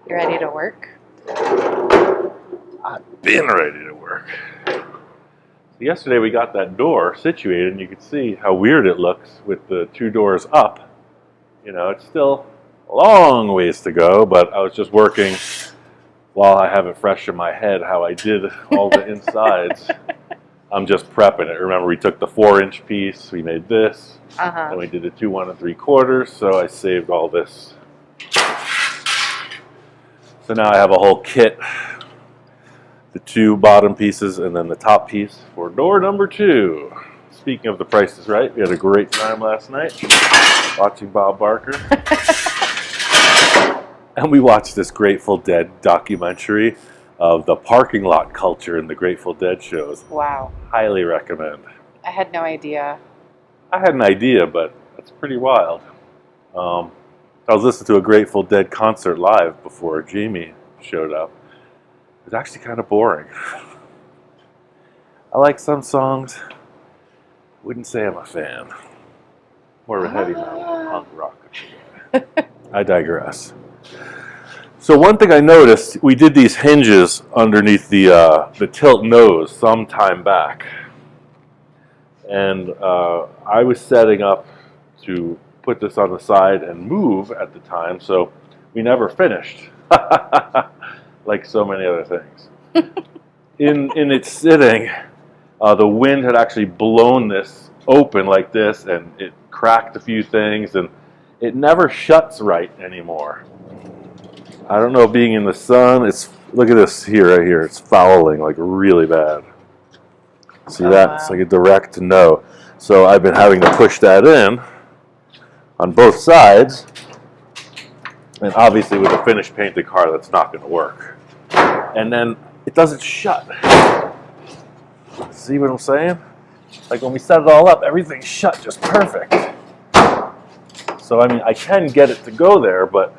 You ready to work? I've been ready to work. Yesterday we got that door situated, and you can see how weird it looks with the two doors up. You know, it's still a long ways to go, but I was just working while I have it fresh in my head how I did all the insides. I'm just prepping it. Remember, we took the 4-inch piece, we made this, and we did the 2 1 3/4, so I saved all this. So now I have a whole kit, the 2 bottom pieces and then the top piece for door number 2. Speaking of the prices, right? We had a great time last night watching Bob Barker. And we watched this Grateful Dead documentary of the parking lot culture in the Grateful Dead shows. Wow. Highly recommend. I had no idea. I had an idea, but it's pretty wild. I was listening to a Grateful Dead concert live before Jamie showed up. It was actually kind of boring. I like some songs. Wouldn't say I'm a fan. More of a heavy metal punk rock. I digress. So one thing I noticed, we did these hinges underneath the tilt nose some time back. And I was setting up to put this on the side and move at the time, so we never finished. Like so many other things. In its sitting, the wind had actually blown this open like this, and it cracked a few things, and it never shuts right anymore. I don't know, being in the sun, look at this here, right here, it's fouling like really bad. See that? Wow. It's like a direct no. So I've been having to push that in on both sides, and obviously with a finished painted car, that's not going to work. And then it doesn't shut. See what I'm saying? Like when we set it all up, everything's shut just perfect. So I mean, I can get it to go there, but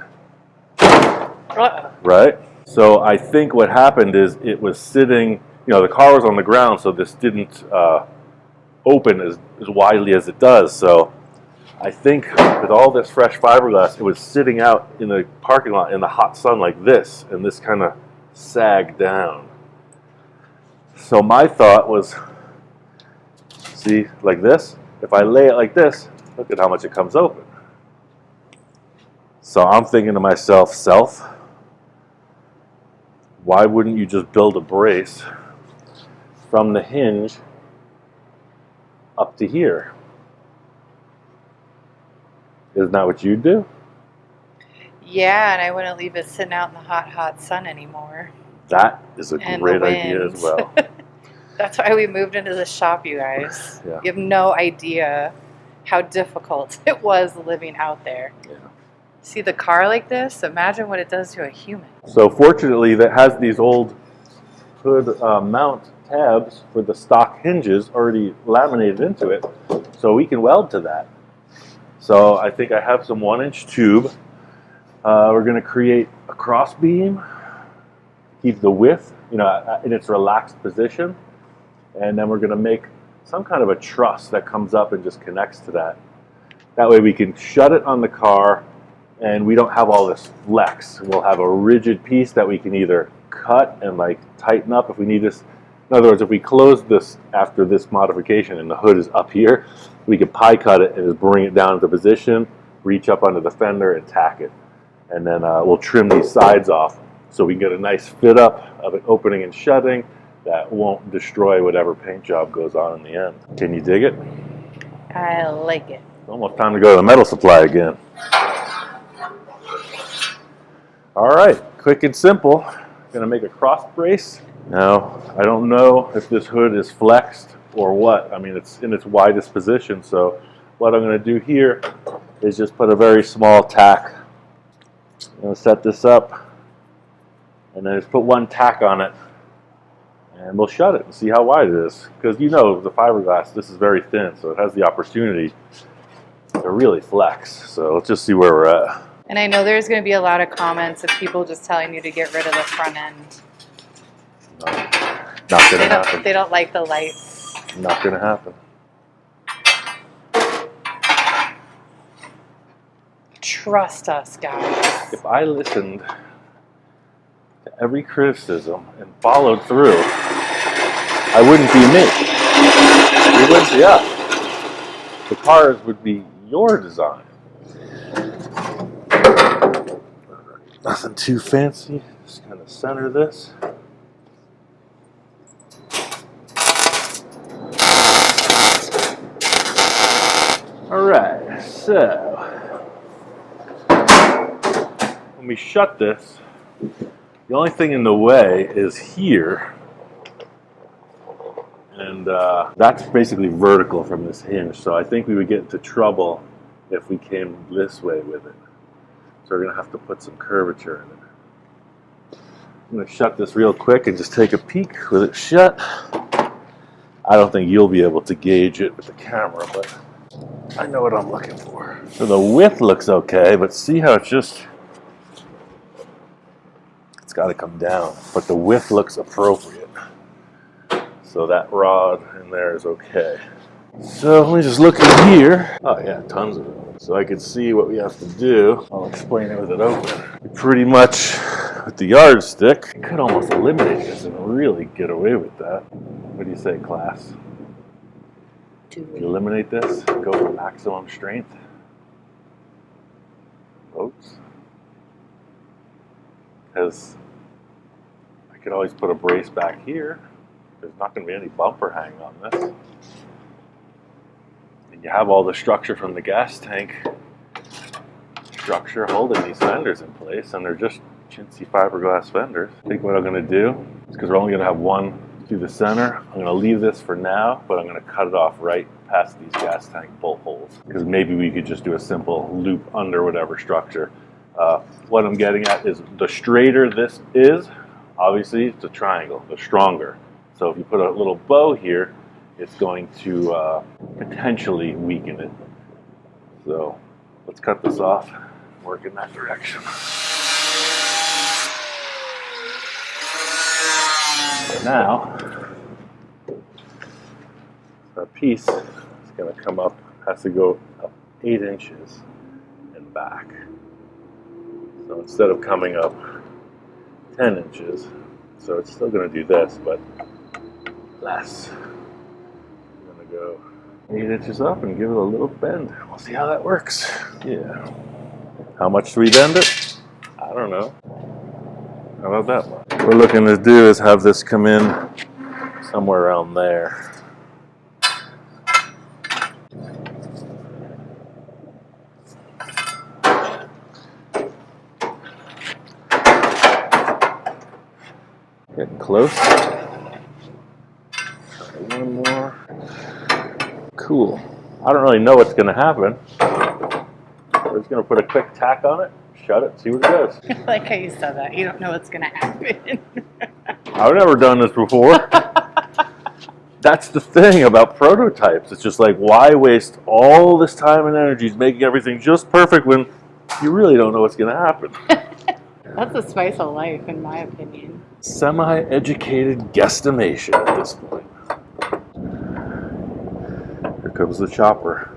right? So I think what happened is it was sitting, you know, the car was on the ground, so this didn't open as widely as it does. So I think with all this fresh fiberglass, it was sitting out in the parking lot in the hot sun like this, and this kind of sagged down. So my thought was, see, like this, if I lay it like this, look at how much it comes open. So I'm thinking to myself, why wouldn't you just build a brace from the hinge up to here? Isn't that what you'd do? Yeah, and I wouldn't leave it sitting out in the hot, hot sun anymore. That is a great idea as well. That's why we moved into the shop, you guys. Yeah. You have no idea how difficult it was living out there. Yeah. See the car like this? Imagine what it does to a human. So fortunately, that has these old hood mount tabs for the stock hinges already laminated into it, so we can weld to that. So I think I have some 1-inch tube. We're going to create a cross beam, keep the width, you know, in its relaxed position, and then we're going to make some kind of a truss that comes up and just connects to that. That way we can shut it on the car, and we don't have all this flex. We'll have a rigid piece that we can either cut and like tighten up if we need this. In other words, if we close this after this modification and the hood is up here, we can pie cut it and just bring it down into position, reach up under the fender and tack it. And then we'll trim these sides off so we can get a nice fit up of it opening and shutting that won't destroy whatever paint job goes on in the end. Can you dig it? I like it. It's almost time to go to the metal supply again. All right, quick and simple. Gonna make a cross brace. Now, I don't know if this hood is flexed or what. I mean, it's in its widest position, so what I'm gonna do here is just put a very small tack. I'm gonna set this up, and then just put one tack on it, and we'll shut it and see how wide it is. Because you know, the fiberglass, this is very thin, so it has the opportunity to really flex. So let's just see where we're at. And I know there's going to be a lot of comments of people just telling you to get rid of the front end. No, not going to happen. They don't like the lights. Not going to happen. Trust us, guys. If I listened to every criticism and followed through, I wouldn't be me. It wouldn't be us. The cars would be your design. Nothing too fancy. Just kind of center this. Alright, so when we shut this, the only thing in the way is here, and that's basically vertical from this hinge, so I think we would get into trouble if we came this way with it. So we're going to have to put some curvature in it. I'm going to shut this real quick and just take a peek with it shut. I don't think you'll be able to gauge it with the camera, but I know what I'm looking for. So the width looks okay, but see how it's got to come down, but the width looks appropriate. So that rod in there is okay. So let me just look in here. Oh yeah, tons of it. So I can see what we have to do. I'll explain it with it open. Pretty much with the yardstick, I could almost eliminate this and really get away with that. What do you say, class? Eliminate this, go for maximum strength. Folks. Because I could always put a brace back here. There's not going to be any bumper hang on this. And you have all the structure from the gas tank structure holding these fenders in place, and they're just chintzy fiberglass fenders. I think what I'm going to do is, because we're only going to have one through the center, I'm going to leave this for now, but I'm going to cut it off right past these gas tank bolt holes, because maybe we could just do a simple loop under whatever structure. What I'm getting at is the straighter this is, obviously it's a triangle, the stronger. So if you put a little bow here, it's going to potentially weaken it. So let's cut this off and work in that direction. So now, our piece is going to come up, has to go up 8 inches and back. So instead of coming up 10 inches, so it's still going to do this, but less. I'm going to go 8 inches up and give it a little bend. We'll see how that works. Yeah. How much do we bend it? I don't know. How about that one? What we're looking to do is have this come in somewhere around there. Getting close. One more. Cool. I don't really know what's going to happen. We're just going to put a quick tack on it, shut it, see what it does. I like how you said that. You don't know what's going to happen. I've never done this before. That's the thing about prototypes. It's just like, why waste all this time and energy making everything just perfect when you really don't know what's going to happen? That's the spice of life, in my opinion. Semi-educated guesstimation at this point. Here comes the chopper.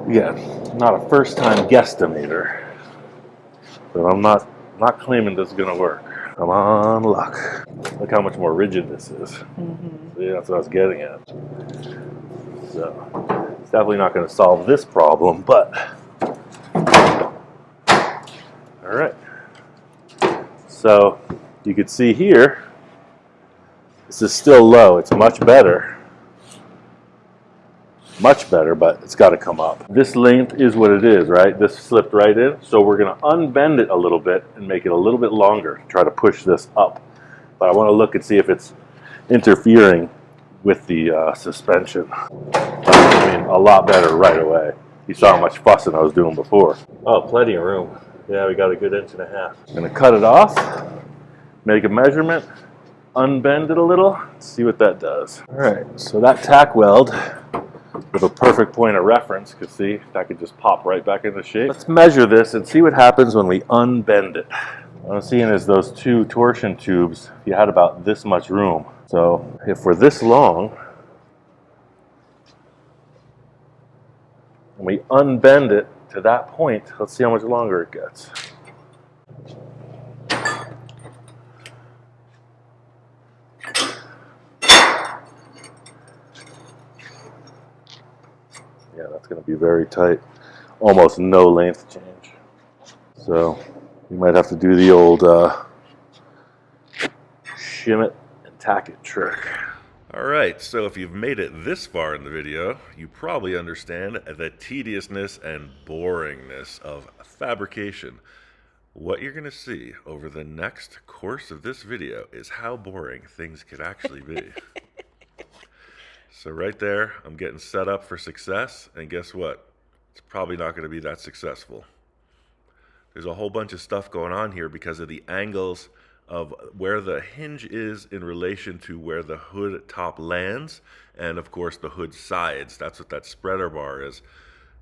Yeah, not a first-time guesstimator, but I'm not claiming this is going to work. Come on, luck. Look how much more rigid this is. Mm-hmm. See, that's what I was getting at. So, it's definitely not going to solve this problem, but all right. So, you can see here, this is still low. It's much better. Much better, but it's got to come up. This length is what it is, right? This slipped right in, so we're going to unbend it a little bit and make it a little bit longer to try to push this up. But I want to look and see if it's interfering with the suspension. I mean, a lot better right away. You saw how much fussing I was doing before. Oh, plenty of room. Yeah, we got a good 1.5 inches. I'm going to cut it off, make a measurement, unbend it a little, see what that does. All right, so that tack weld with a perfect point of reference, because see, that could just pop right back into shape. Let's measure this and see what happens when we unbend it. What I'm seeing is those 2 torsion tubes, you had about this much room. So if we're this long, And we unbend it to that point. Let's see how much longer it gets. Yeah, that's going to be very tight. Almost no length change. So you might have to do the old shim it and tack it trick. Alright, so if you've made it this far in the video, you probably understand the tediousness and boringness of fabrication. What you're going to see over the next course of this video is how boring things could actually be. So right there, I'm getting set up for success, and guess what? It's probably not going to be that successful. There's a whole bunch of stuff going on here because of the angles of where the hinge is in relation to where the hood top lands, and of course the hood sides. That's what that spreader bar is.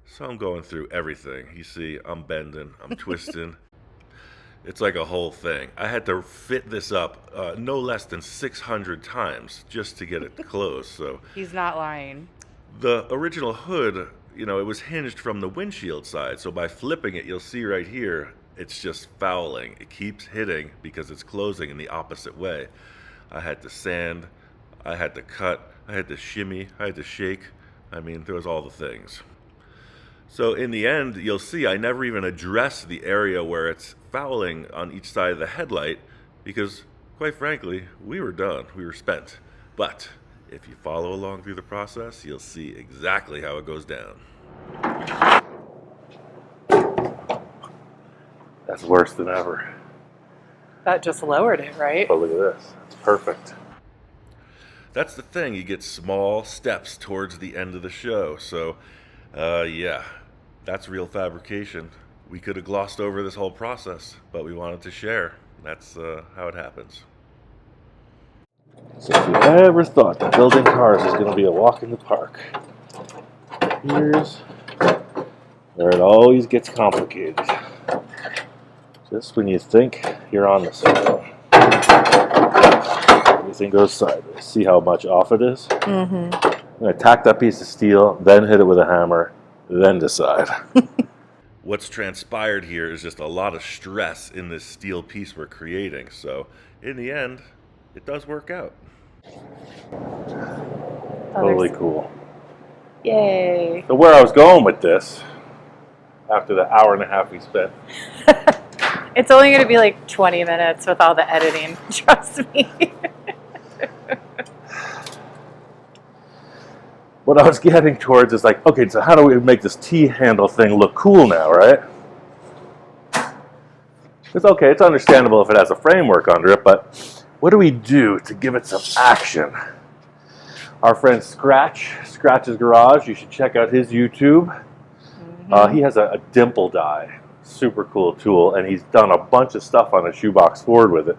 So I'm going through everything. You see, I'm bending, I'm twisting. It's like a whole thing. I had to fit this up no less than 600 times just to get it closed. So He's not lying. the original hood, you know, it was hinged from the windshield side. So by flipping it, you'll see right here, it's just fouling. It keeps hitting because it's closing in the opposite way. I had to sand, I had to cut, I had to shimmy, I had to shake. I mean, there was all the things. So in the end, you'll see I never even addressed the area where it's fouling on each side of the headlight because, quite frankly, we were done. We were spent. But if you follow along through the process, you'll see exactly how it goes down. That's worse than ever. That just lowered it, right? But look at this. It's perfect. That's the thing. You get small steps towards the end of the show. So, yeah, that's real fabrication. We could have glossed over this whole process, but we wanted to share. That's how it happens. So if you ever thought that building cars is going to be a walk in the park, here's where it always gets complicated. Just when you think you're on the circle, everything goes sideways. See how much off it is? Mm-hmm. I'm going to tack that piece of steel, then hit it with a hammer, then decide. What's transpired here is just a lot of stress in this steel piece we're creating. So in the end, it does work out. Totally cool. Yay. So where I was going with this, after the hour and a half we spent, It's only going to be like 20 minutes with all the editing. Trust me. what I was getting towards is like, okay, so how do we make this T-handle thing look cool now, right? It's okay, it's understandable if it has a framework under it, but what do we do to give it some action? Our friend Scratch's Garage, you should check out his YouTube. Mm-hmm. He has a Dimple die. Super cool tool, and he's done a bunch of stuff on a shoebox Ford with it.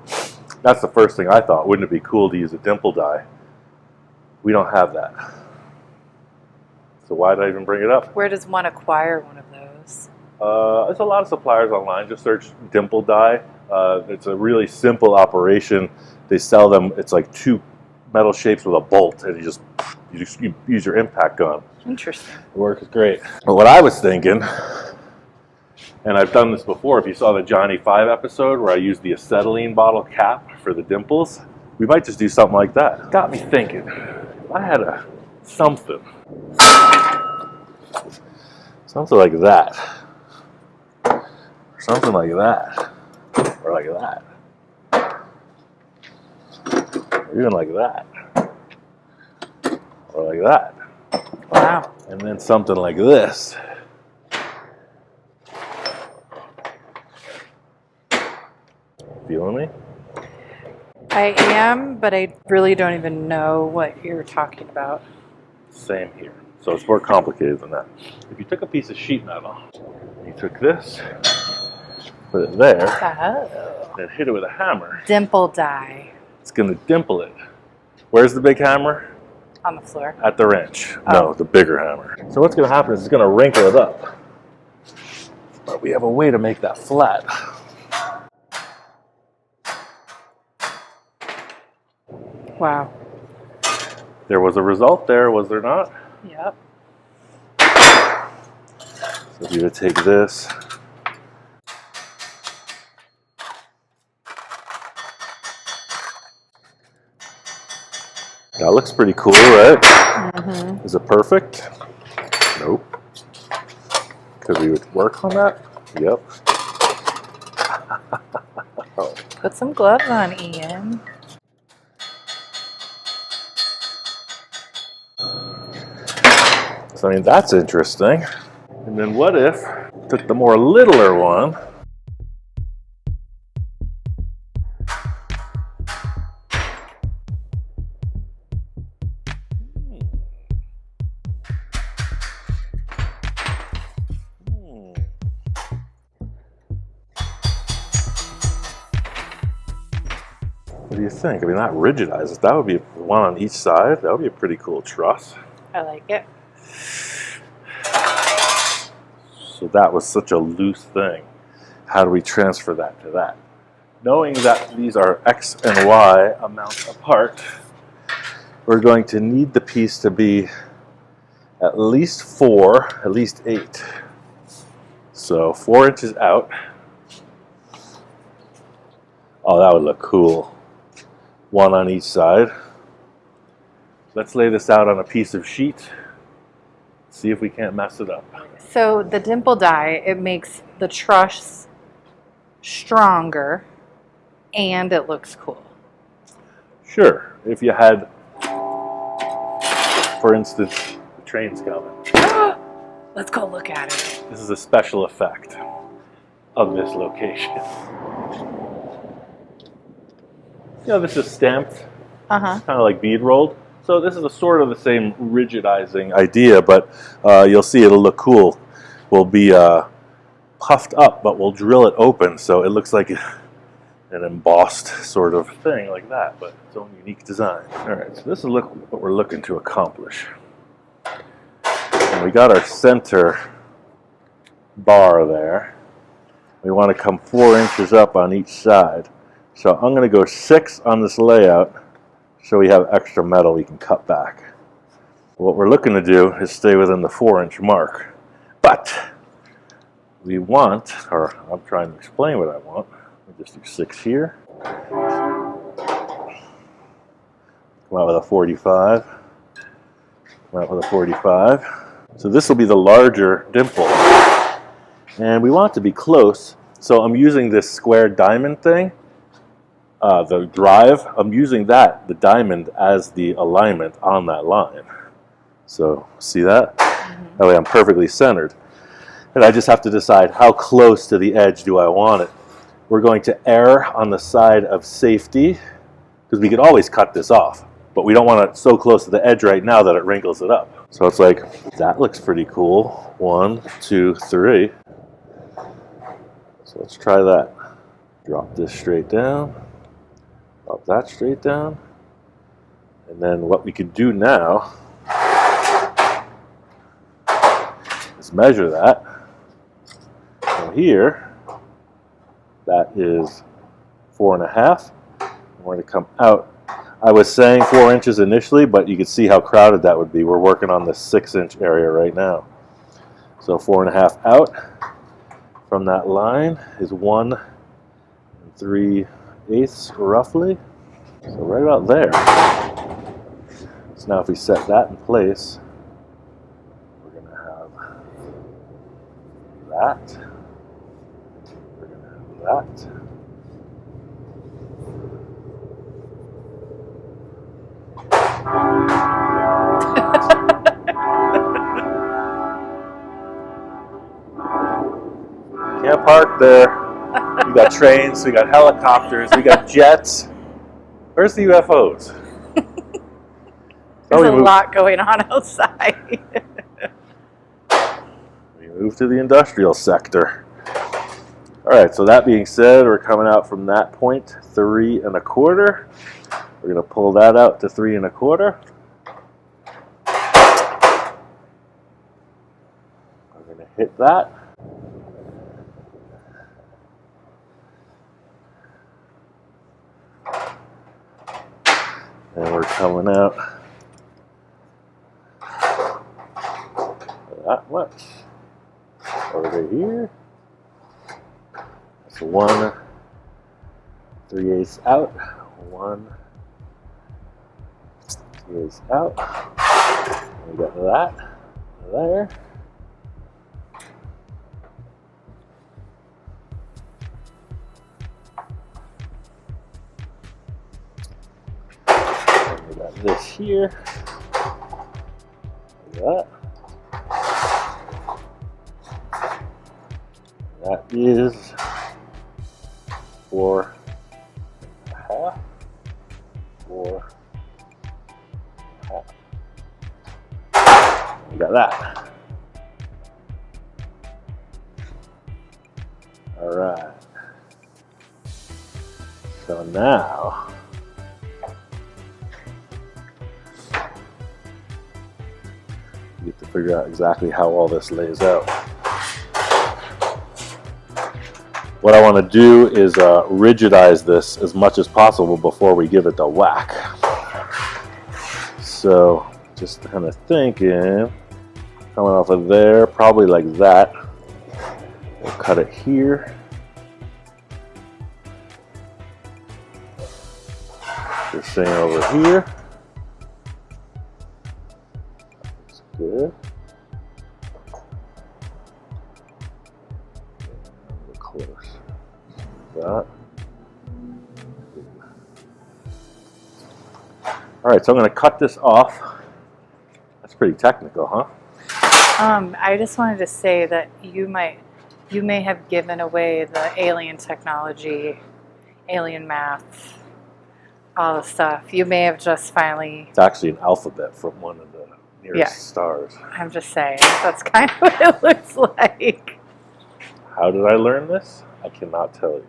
That's the first thing I thought. Wouldn't it be cool to use a Dimple die? We don't have that. So why did I even bring it up? Where does one acquire one of those? There's a lot of suppliers online. Just search Dimple die. It's a really simple operation. They sell them. It's like two metal shapes with a bolt, and you use your impact gun. Interesting. The work is great. But what I was thinking, and I've done this before, if you saw the Johnny 5 episode where I used the acetylene bottle cap for the dimples, we might just do something like that. It got me thinking, if I had something like that, or something like that, or like that, or even like that, or like that. Wow. And then something like this. Feeling me? I am, but I really don't even know what you're talking about. Same here. So it's more complicated than that. If you took a piece of sheet metal, and you took this, put it there, then hit it with a hammer. Dimple die. It's going to dimple it. Where's the big hammer? On the floor. At the wrench. Oh. No, the bigger hammer. So what's going to happen is it's going to wrinkle it up. But we have a way to make that flat. Wow. There was a result there, was there not? Yep. If you would take this, that looks pretty cool, right? Mm-hmm. Is it perfect? Nope. Could we work on that? Yep. Put some gloves on, Ian. So I mean, that's interesting. And then what if took the more littler one, what do you think? I mean, not rigidize it. That would be one on each side. That would be a pretty cool truss. I like it. So that was such a loose thing. How do we transfer that to that? Knowing that these are X and Y amounts apart, we're going to need the piece to be at least 4, at least 8. So 4 inches out. Oh, that would look cool. One on each side. Let's lay this out on a piece of sheet. See if we can't mess it up. So the dimple die, it makes the truss stronger and it looks cool. Sure, if you had, for instance, the train's coming. Let's go look at it. This is a special effect of this location. You know, this is stamped, Uh-huh. kind of like bead rolled. So this is a sort of the same rigidizing idea, but you'll see it'll look cool. We'll be puffed up, but we'll drill it open so it looks like an embossed sort of thing like that, but its own unique design. All right, so this is what we're looking to accomplish. And we got our center bar there. We want to come 4 inches up on each side. So I'm going to go 6 on this layout so we have extra metal we can cut back. What we're looking to do is stay within the 4-inch mark. But we want, or I'm trying to explain what I want. We'll just do 6 here. Come out with a 45. Come out with a 45. So this will be the larger dimple. And we want it to be close. So I'm using this square diamond thing. The drive, I'm using that, the diamond, as the alignment on that line. So, see that? Mm-hmm. That way I'm perfectly centered. And I just have to decide how close to the edge do I want it. We're going to err on the side of safety, because we could always cut this off. But we don't want it so close to the edge right now that it wrinkles it up. So it's like, that looks pretty cool. 1, 2, 3. So let's try that. Drop this straight down. Drop that straight down. And then what we could do now is measure that. From here, that is 4.5. We're going to come out. I was saying 4 inches initially, but you can see how crowded that would be. We're working on the 6-inch area right now. So 4.5 out from that line is 1 3/8 roughly. So right about there. So now if we set that in place, we're going to have that. We're going to have that. Can't park there. We got trains, we got helicopters, we got jets. Where's the UFOs? There's a lot going on outside. We move to the industrial sector. All right, so that being said, we're coming out from that point, 3 1/4. We're going to pull that out to 3 1/4. We're going to hit that. And we're coming out that much. here. That's 1 3/8 out. 1 3/8 out. We got that there. And we got this here. Like that. That is 4.5. 4.5. We got that. All right. So now you get to figure out exactly how all this lays out. What I want to do is rigidize this as much as possible before we give it the whack. So just kind of thinking, coming off of there, probably like that. We'll cut it here. The same over here. That's good. Close. That. All right, so I'm going to cut this off. That's pretty technical, huh? I just wanted to say that you may have given away the alien technology, alien math, all the stuff. You may have just finally... It's actually an alphabet from one of the nearest stars. I'm just saying, that's kind of what it looks like. How did I learn this? I cannot tell you.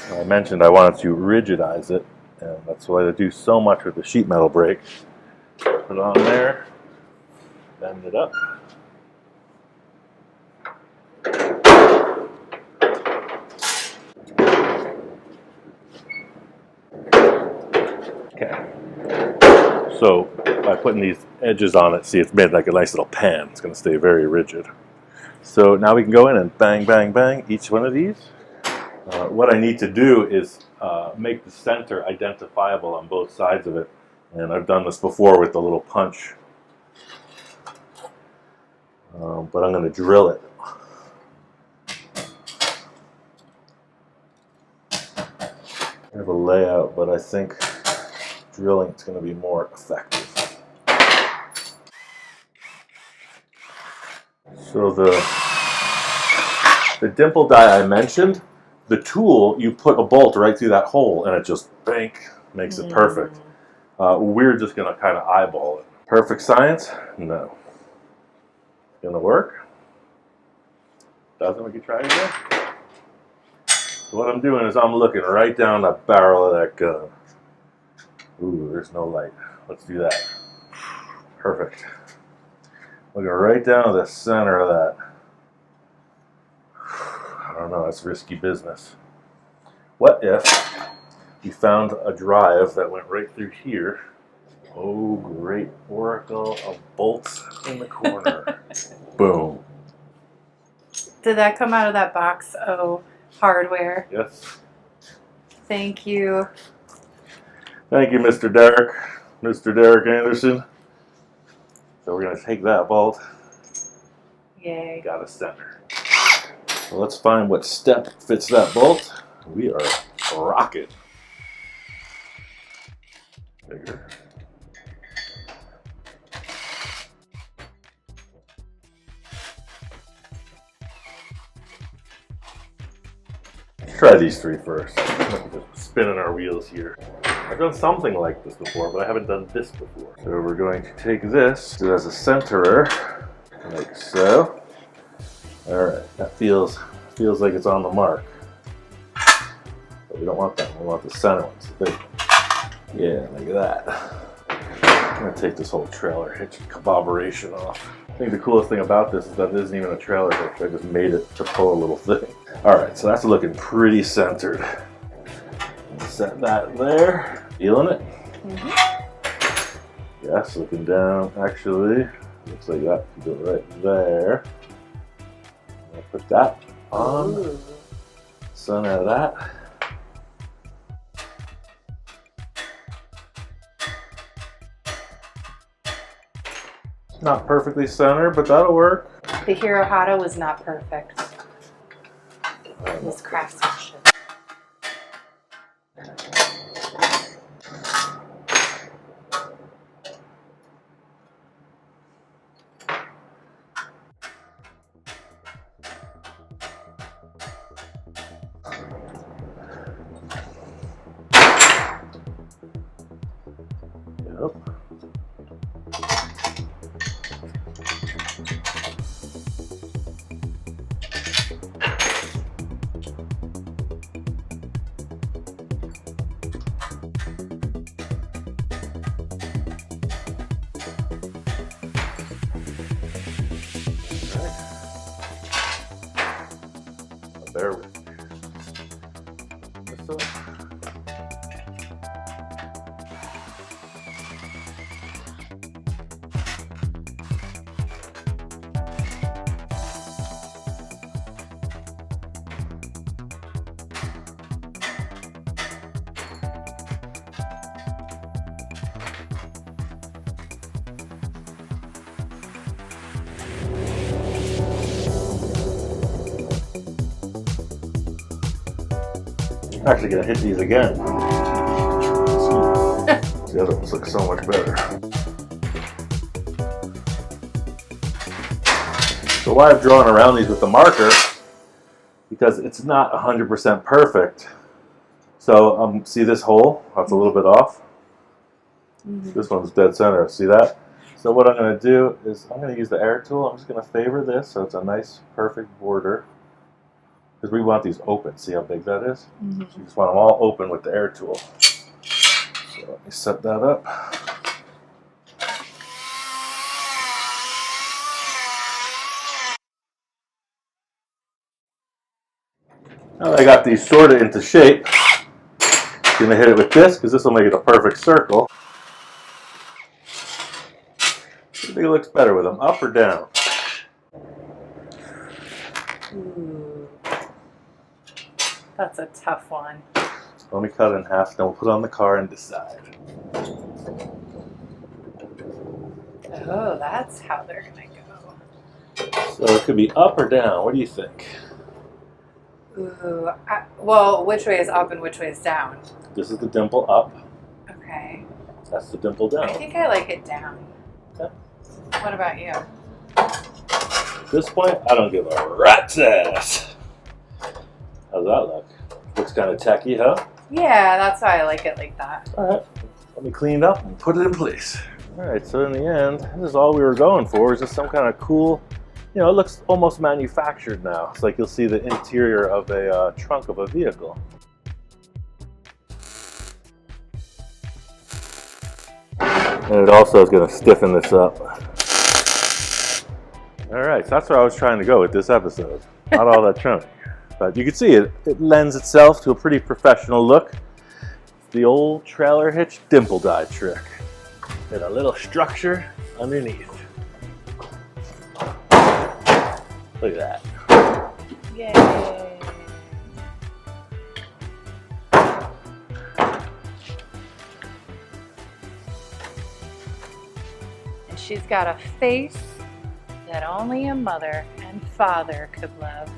I mentioned I wanted to rigidize it, and that's why I do so much with the sheet metal brake. Put it on there, bend it up. Okay. So by putting these edges on it, see, it's made like a nice little pan. It's going to stay very rigid. So now we can go in and bang, bang, bang each one of these. What I need to do is make the center identifiable on both sides of it. And I've done this before with the little punch. But I'm going to drill it. I have a layout, but I think drilling is going to be more effective. So the dimple die I mentioned, the tool, you put a bolt right through that hole and it just bank makes it perfect. We're just going to kind of eyeball it. Perfect science? No. Gonna work? Doesn't? We can try again. So what I'm doing is I'm looking right down the barrel of that gun. Ooh, there's no light. Let's do that. Perfect. Looking right down to the center of that. I don't know, that's risky business. What if you found a drive that went right through here? Oh, great oracle of bolts in the corner. Boom. Did that come out of that box of hardware? Yes. Thank you. Thank you, Mr. Derek. Mr. Derek Anderson. So we're going to take that bolt. Yay. Got a center. So let's find what step fits that bolt. We are rocking. Bigger. Let's try these three first. Just spinning our wheels here. I've done something like this before, but I haven't done this before. So we're going to take this as a centerer, like so. All right, that feels like it's on the mark. But we don't want that one. We want the center one. So big. Yeah, like that. I'm gonna take this whole trailer hitch collaboration off. I think the coolest thing about this is that this isn't even a trailer hitch. I just made it to pull a little thing. All right, so that's looking pretty centered. Set that there. Feeling it? Yes, looking down, actually, looks like that. You do it right there. I'll put that on. Ooh. Center of that. Not perfectly centered, but that'll work. The Hirohata was not perfect. It was craftsmanship. Yep. Bear with me. This up. I'm actually gonna hit these again. The other ones look so much better. So why I've drawn around these with the marker, because it's not 100% perfect. So see this hole? That's a little bit off. This one's dead center. See that? So what I'm going to do is I'm going to use the air tool. I'm just going to favor this so it's a nice, perfect border. Because we want these open. See how big that is? So you just want them all open with the air tool. So let me set that up. Now that I got these sort of into shape, I'm going to hit it with this because this will make it a perfect circle. I think it looks better with them, up or down. Ooh. That's a tough one. Let me cut it in half, then we'll put it on the car and decide. Oh, that's how they're gonna go. So it could be up or down. What do you think? Ooh. Well, which way is up and which way is down? This is the dimple up. Okay. That's the dimple down. I think I like it down. Okay. What about you? At this point, I don't give a rat's ass. How's that look? Looks kind of tacky, huh? Yeah, that's why I like it like that. All right. Let me clean it up and put it in place. All right, so in the end, this is all we were going for, is just some kind of cool, you know, it looks almost manufactured now. It's like you'll see the interior of a trunk of a vehicle. And it also is going to stiffen this up. All right, so that's where I was trying to go with this episode. Not all that chunky. But you can see it lends itself to a pretty professional look. It's the old trailer hitch dimple die trick. And a little structure underneath. Look at that. Yay! And she's got a face that only a mother and father could love.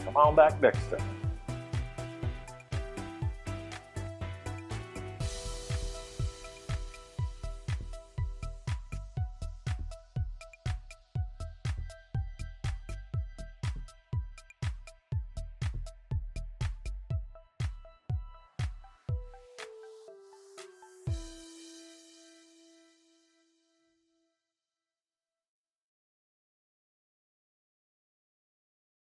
Come on back next time.